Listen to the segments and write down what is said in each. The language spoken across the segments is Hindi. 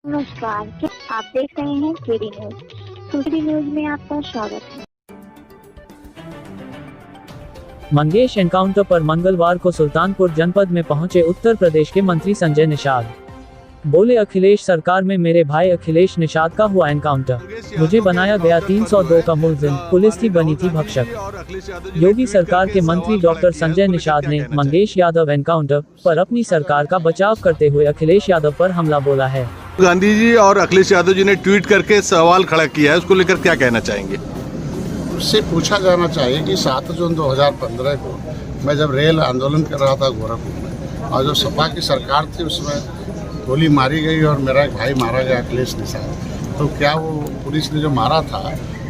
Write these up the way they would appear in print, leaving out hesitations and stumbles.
नमस्कार, क्या आप देख रहे हैं केडी न्यूज। केडी न्यूज में आपका स्वागत है। मंगेश एनकाउंटर पर मंगलवार को सुल्तानपुर जनपद में पहुंचे उत्तर प्रदेश के मंत्री संजय निषाद। बोले, अखिलेश सरकार में मेरे भाई अखिलेश निषाद का हुआ एनकाउंटर। मुझे बनाया गया 302 का मुलजिम, पुलिस की बनी थी भक्षक। योगी सरकार के मंत्री डॉक्टर संजय निषाद ने मंगेश यादव एनकाउंटर पर अपनी सरकार का बचाव करते हुए अखिलेश यादव पर हमला बोला है। गांधी जी और अखिलेश यादव जी ने ट्वीट करके सवाल खड़ा किया है, उसको लेकर क्या कहना चाहेंगे? उससे पूछा जाना चाहिए कि 7 जून 2015 को मैं जब रेल आंदोलन कर रहा था गोरखपुर में, और जो सपा की सरकार थी उसमें गोली मारी गई और मेरा एक भाई मारा गया अखिलेश निषाद, तो क्या वो पुलिस ने जो मारा था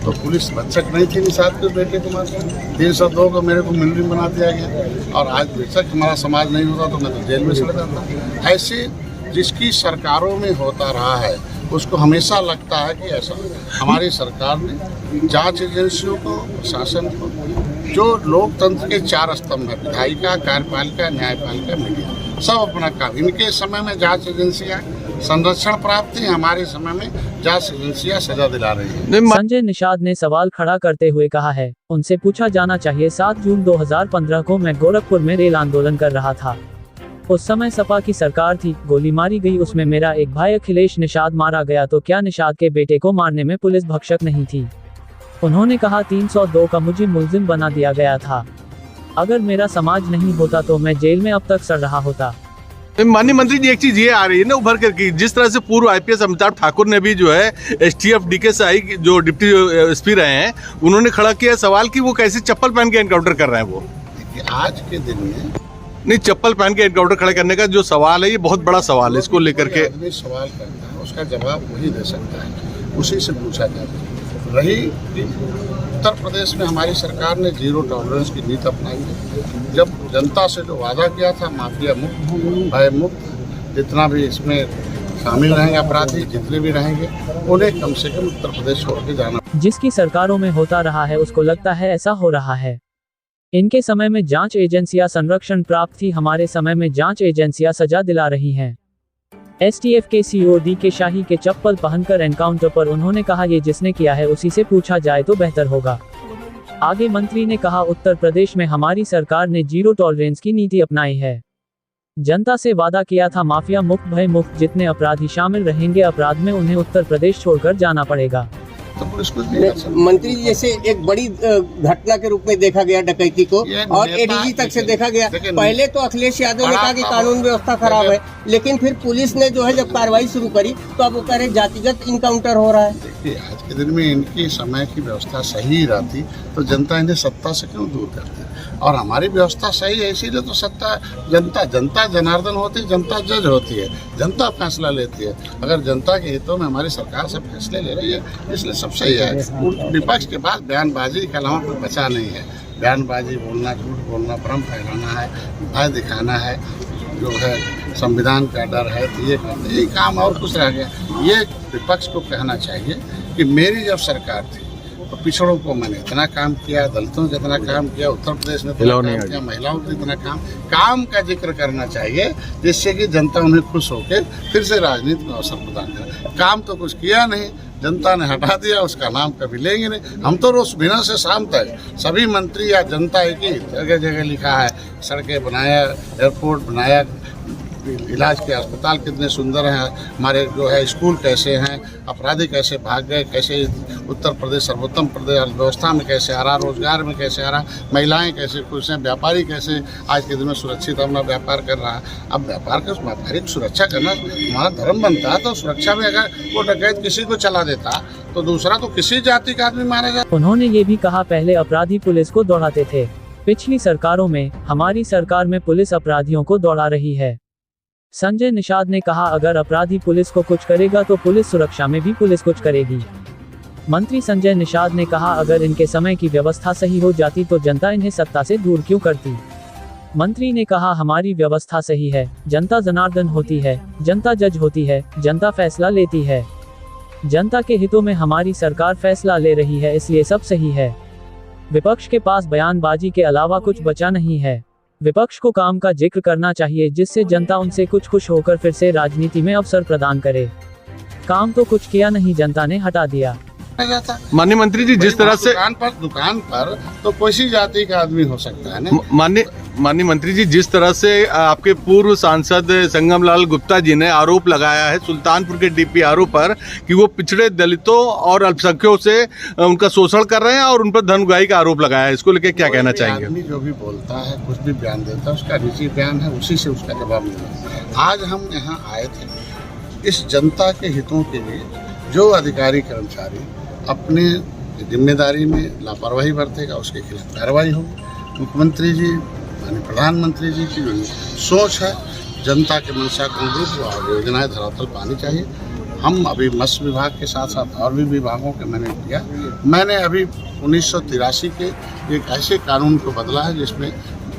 तो पुलिस भक्षक नहीं थी निषाद के बेटे को मार? 302 को मेरे को मुलजिम बना दिया गया, और आज बेशक हमारा समाज नहीं होता तो मैं तो जेल में चला जाता। ऐसे जिसकी सरकारों में होता रहा है उसको हमेशा लगता है कि ऐसा हमारी सरकार ने जांच एजेंसियों को, शासन को, जो लोकतंत्र के 4 स्तंभ है, विधायिका, कार्यपालिका, न्यायपालिका, मीडिया, सब अपना काम, इनके समय में जांच एजेंसियां संरक्षण प्राप्त थी, हमारे समय में जांच एजेंसियां सजा दिला रही है। संजय निषाद ने सवाल खड़ा करते हुए कहा है, उनसे पूछा जाना चाहिए 7 जून 2015 को मैं गोरखपुर में रेल आंदोलन कर रहा था। उस समय सपा की सरकार थी, गोली मारी गई, उसमें मेरा एक भाई अखिलेश निषाद मारा गया, तो क्या निषाद के बेटे को मारने में पुलिस भक्षक नहीं थी? उन्होंने कहा 302 का मुझे मुलजिम बना दिया गया था। अगर मेरा समाज नहीं होता तो मैं जेल में अब तक सड़ रहा होता। माननीय मंत्री जी, एक चीज ये आ रही है ना उभर कर की, जिस तरह से पूर्व आईपीएस अमिताभ ठाकुर ने भी जो है एसटीएफ डीकेएसआई जो डिप्टी एसपी रहे हैं, उन्होंने खड़ा किया सवाल कि वो कैसे चप्पल पहन के एनकाउंटर कर रहे हैं। वो आज के दिन में नहीं, चप्पल पहन के एनकाउंटर खड़े करने का जो सवाल है ये बहुत बड़ा सवाल है, इसको लेकर के आदमी सवाल करता है उसका जवाब वही दे सकता है, उसी से पूछा जाता है। रही उत्तर प्रदेश में हमारी सरकार ने 0 टॉलरेंस की नीति अपनाई है। जब जनता से जो वादा किया था, माफिया मुक्त, भय मुक्त, जितना भी इसमें शामिल रहेंगे अपराधी, जितने भी रहेंगे उन्हें कम से कम उत्तर प्रदेश छोड़ के जाना। जिसकी सरकारों में होता रहा है उसको लगता है ऐसा हो रहा है। इनके समय में जांच एजेंसियां संरक्षण प्राप्त थी, हमारे समय में जांच एजेंसियां सजा दिला रही हैं। एसटीएफ के सीईओ डीके शाही के चप्पल पहनकर एनकाउंटर पर उन्होंने कहा, ये जिसने किया है उसी से पूछा जाए तो बेहतर होगा। आगे मंत्री ने कहा, उत्तर प्रदेश में हमारी सरकार ने 0 टॉलरेंस की नीति अपनाई है। जनता से वादा किया था माफिया मुक्त, भय मुक्त, जितने अपराधी शामिल रहेंगे अपराध में उन्हें उत्तर प्रदेश छोड़कर जाना पड़ेगा। तो पुलिस कुछ भी मंत्री जी, जैसे एक बड़ी घटना के रूप में देखा गया डकैती को, और एडीजी तक से देखा गया। पहले तो अखिलेश यादव ने कहा कि कानून व्यवस्था खराब है, लेकिन फिर पुलिस ने जो है जब कार्रवाई शुरू करी तो अब वो कह रहे जातिगत इनकाउंटर हो रहा है। देखिए, आज के दिन में इनकी समय की व्यवस्था सही रहती तो जनता इन्हें सत्ता से क्यों दूर करती? और हमारी व्यवस्था सही है, इसीलिए तो सत्ता जनता जनार्दन होती है, जनता जज होती है, जनता फैसला लेती है। अगर जनता के हितों में हमारी सरकार सब फैसले ले रही है, इसलिए सब सही है। विपक्ष के पास बयानबाजी के अलावा कोई बचा नहीं है। बयानबाजी बोलना, झूठ बोलना, भ्रम फैलाना है, भय दिखाना है, जो है संविधान का डर है, तो ये करते, यही काम और कुछ रह गया। ये विपक्ष को कहना चाहिए कि मेरी जब सरकार थी तो पिछड़ों को मैंने इतना काम किया, दलितों को इतना काम किया, उत्तर प्रदेश में इतना काम किया, महिलाओं को इतना काम का जिक्र करना चाहिए, जिससे कि जनता उन्हें खुश होकर फिर से राजनीति में अवसर प्रदान करे। काम तो कुछ किया नहीं, जनता ने हटा दिया, उसका नाम कभी लेंगे नहीं। हम तो रोज सुबह से शाम तक सभी मंत्री या जनता एक ही जगह जगह लिखा है, सड़कें बनाया, एयरपोर्ट बनाया, इलाज के अस्पताल कितने सुंदर हैं, हमारे जो है स्कूल कैसे हैं, अपराधी कैसे भाग गए, कैसे उत्तर प्रदेश सर्वोत्तम प्रदेश, अर्थव्यवस्था में कैसे आ रहा, रोजगार में कैसे आ रहा, महिलाएं कैसे खुश हैं, व्यापारी कैसे आज के दिन में सुरक्षित अपना व्यापार कर रहा है। अब व्यापारिक सुरक्षा करना हमारा धर्म बनता है, तो सुरक्षा में अगर वो डकैत किसी को चला देता तो दूसरा तो किसी जाति का आदमी मारा जाता। उन्होंने ये भी कहा, पहले अपराधी पुलिस को दौड़ाते थे, पिछली सरकारों में, हमारी सरकार में पुलिस अपराधियों को दौड़ा रही है। संजय निषाद ने कहा, अगर अपराधी पुलिस को कुछ करेगा तो पुलिस सुरक्षा में भी पुलिस कुछ करेगी। मंत्री संजय निषाद ने कहा, अगर इनके समय की व्यवस्था सही हो जाती तो जनता इन्हें सत्ता से दूर क्यों करती? मंत्री ने कहा, हमारी व्यवस्था सही है, जनता जनार्दन होती है, जनता जज होती है, जनता फैसला लेती है, जनता के हितों में हमारी सरकार फैसला ले रही है, इसलिए सब सही है। विपक्ष के पास बयानबाजी के अलावा कुछ बचा नहीं है। विपक्ष को काम का जिक्र करना चाहिए, जिससे जनता उनसे कुछ खुश होकर फिर से राजनीति में अवसर प्रदान करे। काम तो कुछ किया नहीं, जनता ने हटा दिया। जाता माननीय मंत्री जी, जिस तरह से दुकान पर तो कोई जाति का आदमी हो सकता है ना। माननीय मंत्री जी, जिस तरह से आपके पूर्व सांसद संगम लाल गुप्ता जी ने आरोप लगाया है सुल्तानपुर के डीपीआरओ पर कि वो पिछड़े दलितों और अल्पसंख्यकों से उनका शोषण कर रहे हैं और उन पर धन उगाही का आरोप लगाया है, इसको लेकर क्या कहना चाहेंगे? आदमी जो भी बोलता है, कुछ भी बयान देता है, उसका निजी बयान है, उसी से उसका जवाब मिलेगा। आज हम यहाँ आए थे इस जनता के हितों के लिए। जो अधिकारी कर्मचारी अपने जिम्मेदारी में लापरवाही बरतेगा उसके खिलाफ कार्रवाई होगी। मुख्यमंत्री जी माननीय प्रधानमंत्री जी की जो सोच है, जनता के मंशा के अनुरूप योजनाएं धरातल पानी चाहिए। हम अभी मत्स्य विभाग के साथ साथ और भी विभागों के मैंने अभी 1983 के एक ऐसे कानून को बदला है जिसमें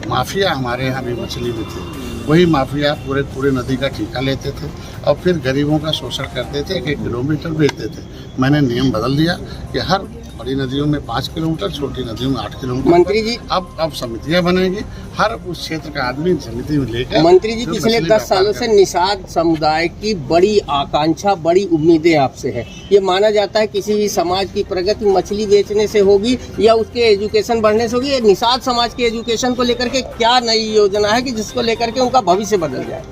माफिया हमारे यहाँ भी मछली में थे। वही माफिया पूरे नदी का ठेका लेते थे और फिर गरीबों का शोषण करते थे, 1-1 किलोमीटर बेचते थे। मैंने नियम बदल दिया कि हर बड़ी नदियों में 5 किलोमीटर, छोटी नदियों में 8 किलोमीटर। मंत्री जी, अब समितियां बनेंगी, हर उस क्षेत्र का आदमी समिति में लेकर। मंत्री जी, पिछले 10 सालों से निषाद समुदाय की बड़ी आकांक्षा, बड़ी उम्मीदें आपसे है। ये माना जाता है किसी भी समाज की प्रगति मछली बेचने से होगी या उसके एजुकेशन बढ़ने से होगी। ये निषाद समाज के एजुकेशन को लेकर के क्या नई योजना है कि जिसको लेकर के उनका भविष्य बदल जाए?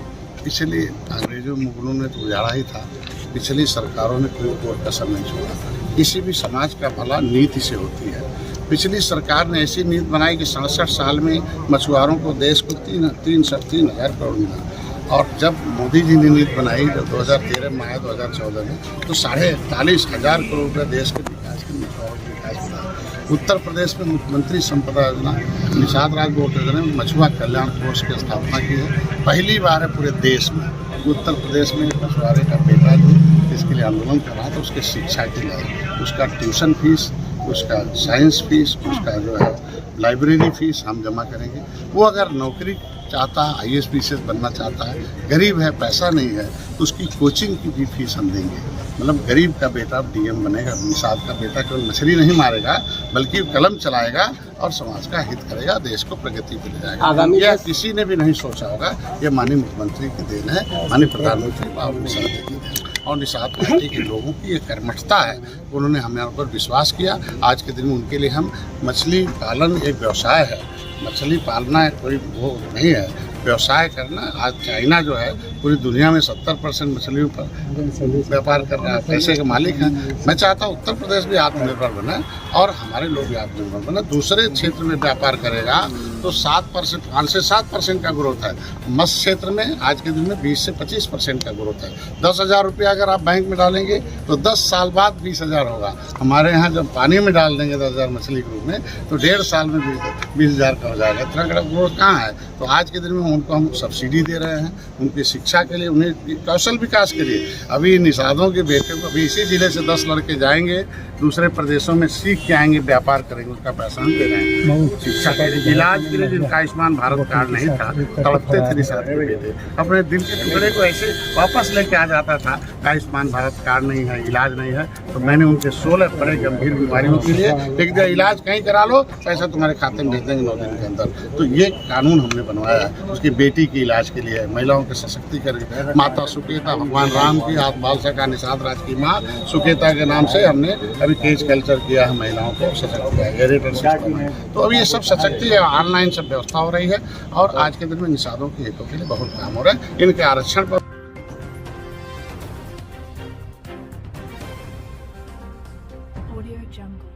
पिछली अंग्रेजों मुगलों ने तो उजाड़ा ही था, पिछली सरकारों ने कोई कोर कसर नहीं छोड़ा। किसी भी समाज का भला नीति से होती है। पिछली सरकार ने ऐसी नीति बनाई कि 67 साल में मछुआरों को देश को 3,000 करोड़ मिला। और जब मोदी जी ने नीति बनाई जब 2013 में आया 2014 में, तो 41,500 करोड़ रुपये देश के विकास के मछुआरों के विकास में। उत्तर प्रदेश में मुख्यमंत्री संपदा योजना, निषाद राज बोर्ड योजना में मछुआ कल्याण कोष की स्थापना की है। पहली बार है पूरे देश में। उत्तर प्रदेश में मछुआरे का बेटा जो इसके लिए आंदोलन कर रहा था, उसके शिक्षा के लिए, उसका ट्यूशन फीस, उसका साइंस फीस, उसका जो है लाइब्रेरी फीस हम जमा करेंगे। वो अगर नौकरी चाहता है, IAS PCS बनना चाहता है, गरीब है, पैसा नहीं है, तो उसकी कोचिंग की भी फीस हम देंगे। मतलब गरीब का बेटा DM बनेगा। निषाद का बेटा केवल मछली नहीं मारेगा बल्कि कलम चलाएगा और समाज का हित करेगा, देश को प्रगति पे ले जाएगा। यह किसी ने भी नहीं सोचा होगा। यह माननीय मुख्यमंत्री की देन है, माननीय प्रधानमंत्री बाबू निषाद की देन है और निषाद पार्टी के लोगों की ये कर्मठता है। उन्होंने हमारे ऊपर विश्वास किया। आज के दिन में उनके लिए हम मछली पालन एक व्यवसाय है। मछली पालना कोई वो नहीं है, व्यवसाय करना। आज चाइना जो है पूरी दुनिया में 70% मछलियों पर व्यापार कर रहा है, पैसे के मालिक हैं। मैं चाहता हूँ उत्तर प्रदेश भी आत्मनिर्भर बने और हमारे लोग भी आत्मनिर्भर बने। दूसरे क्षेत्र में व्यापार करेगा तो 7%, 5 से 7% का ग्रोथ है। मत्स्य क्षेत्र में आज के दिन में 20 से 25% का ग्रोथ है। 10,000 रुपया अगर आप बैंक में डालेंगे तो 10 साल बाद 20,000 होगा। हमारे यहाँ जब पानी में डाल देंगे 10,000 मछली के रूप में तो 1.5 साल में 20,000 का हो जाएगा। इतना बड़ा ग्रोथ कहाँ है? तो आज के दिन में उनको हम सब्सिडी दे रहे हैं, उनकी शिक्षा के लिए, उन्हें कौशल विकास के लिए। अभी निषादों के बेटे को अभी इसी जिले से 10 लड़के जाएंगे, दूसरे प्रदेशों में सीख के आएंगे, व्यापार करेंगे, उसका पैसा हम दे रहे हैं। शिक्षा के लिए, इलाज के लिए जिनका आयुष्मान भारत कार्ड नहीं था, तड़पते थे निषाद के बेटे, अपने दिल के टुकड़े को ऐसे वापस लेके आ जाता था। आयुष्मान भारत कार्ड नहीं है, इलाज नहीं है, तो मैंने उनके 16 बड़े गंभीर बीमारियों के लिए लिख दिया, इलाज कहीं करा लो, पैसा तुम्हारे खाते में भेज देंगे 9 दिन के अंदर। तो ये कानून हमने बनवाया है। उसकी बेटी के इलाज के लिए, महिलाओं के सशक्तिकरण, माता सुकेता, भगवान राम की बाल सखा निषाद राज की माँ सुकेता के नाम से हमने अभी केज कल्चर किया है, महिलाओं को सशक्त किया है, हेरिटेज सिस्टम है। तो अभी ये सब सशक्ति है, ऑनलाइन सब व्यवस्था हो रही है और आज के दिन में निषादों के हितों के लिए बहुत काम हो रहा है। इनके आरक्षण पर Audio Jungle.